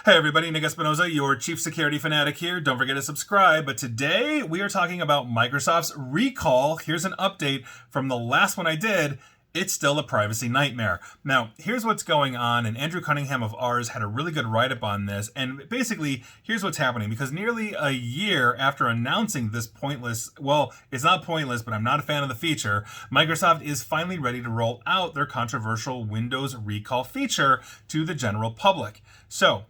Hey everybody, Nick Espinosa, your chief security fanatic here. Don't forget to subscribe. But today we are talking about Microsoft's recall. Here's an update from the last one I did. It's still a privacy nightmare. Now, here's what's going on, and Andrew Cunningham of Ars had a really good write-up on this, and basically, here's what's happening, because nearly a year after announcing this pointless, well, it's not pointless, but I'm not a fan of the feature, Microsoft is finally ready to roll out their controversial Windows recall feature to the general public. So,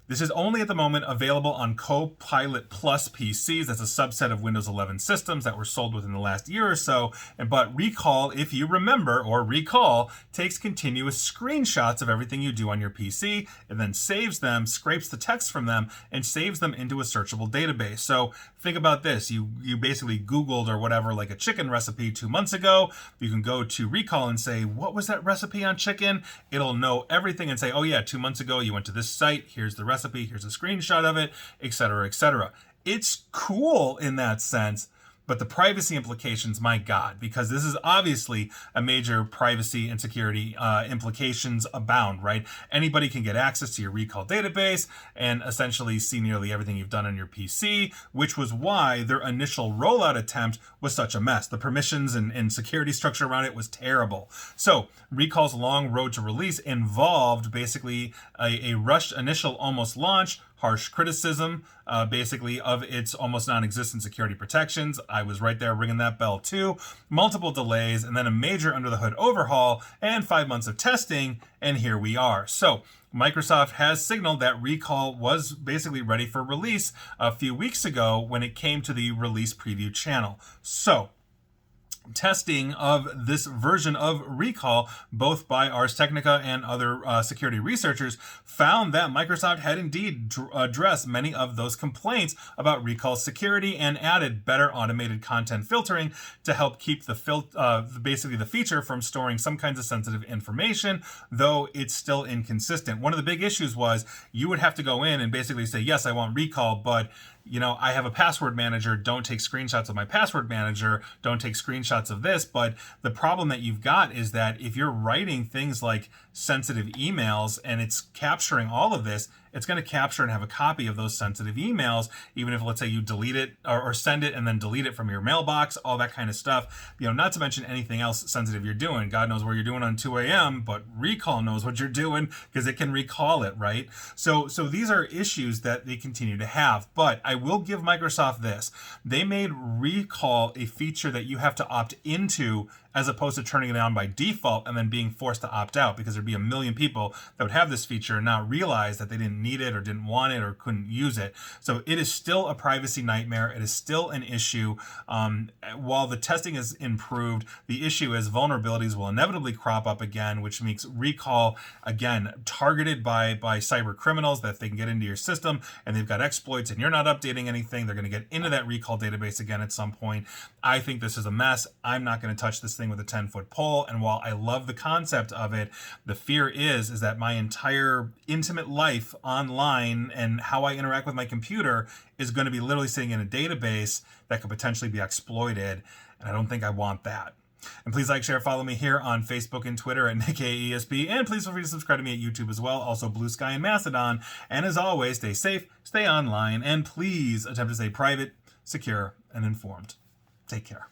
this is only at the moment available on Copilot Plus PCs. That's a subset of Windows 11 systems that were sold within the last year or so. But Recall, if you remember, or Recall, takes continuous screenshots of everything you do on your PC and then saves them, scrapes the text from them, and saves them into a searchable database. So think about this. You basically Googled or whatever, like a chicken recipe 2 months ago. You can go to Recall and say, what was that recipe on chicken? It'll know everything and say, oh yeah, 2 months ago you went to this site. Here's the recipe, here's a screenshot of it, etc., etc. It's cool in that sense, but the privacy implications, my God, because this is obviously a major privacy and security implications abound, right? Anybody can get access to your Recall database and essentially see nearly everything you've done on your PC, which was why their initial rollout attempt was such a mess. The permissions and security structure around it was terrible. So Recall's long road to release involved basically a rushed initial almost launch, harsh criticism, basically, of its almost non-existent security protections. I was right there ringing that bell too. Multiple delays, and then a major under-the-hood overhaul, and 5 months of testing, and here we are. So, Microsoft has signaled that Recall was basically ready for release a few weeks ago when it came to the release preview channel. So, testing of this version of Recall, both by Ars Technica and other security researchers, found that Microsoft had indeed addressed many of those complaints about Recall security and added better automated content filtering to help keep basically the feature from storing some kinds of sensitive information, though it's still inconsistent. One of the big issues was you would have to go in and basically say, yes, I want Recall, but I have a password manager, don't take screenshots of my password manager, don't take screenshots of this. But the problem that you've got is that if you're writing things like sensitive emails and it's capturing all of this, it's going to capture and have a copy of those sensitive emails, even if, let's say, you delete it or send it and then delete it from your mailbox, all that kind of stuff. Not to mention anything else sensitive you're doing. God knows what you're doing on 2 a.m., but Recall knows what you're doing because it can recall it, right? So these are issues that they continue to have. But I will give Microsoft this. They made Recall a feature that you have to opt into as opposed to turning it on by default and then being forced to opt out, because there'd be a million people that would have this feature and not realize that they didn't need it or didn't want it or couldn't use it. So it is still a privacy nightmare. It is still an issue. While the testing is improved, the issue is vulnerabilities will inevitably crop up again, which makes Recall, again, targeted by cyber criminals, that if they can get into your system and they've got exploits and you're not updating anything, they're going to get into that Recall database again at some point. I think this is a mess. I'm not going to touch this thing with a 10-foot pole. And while I love the concept of it, the fear is that my entire intimate life online and how I interact with my computer is going to be literally sitting in a database that could potentially be exploited. And I don't think I want that. And please like, share, follow me here on Facebook and Twitter at NickAESP. And please feel free to subscribe to me at YouTube as well. Also Blue Sky and Mastodon. And as always, stay safe, stay online, and please attempt to stay private, secure, and informed. Take care.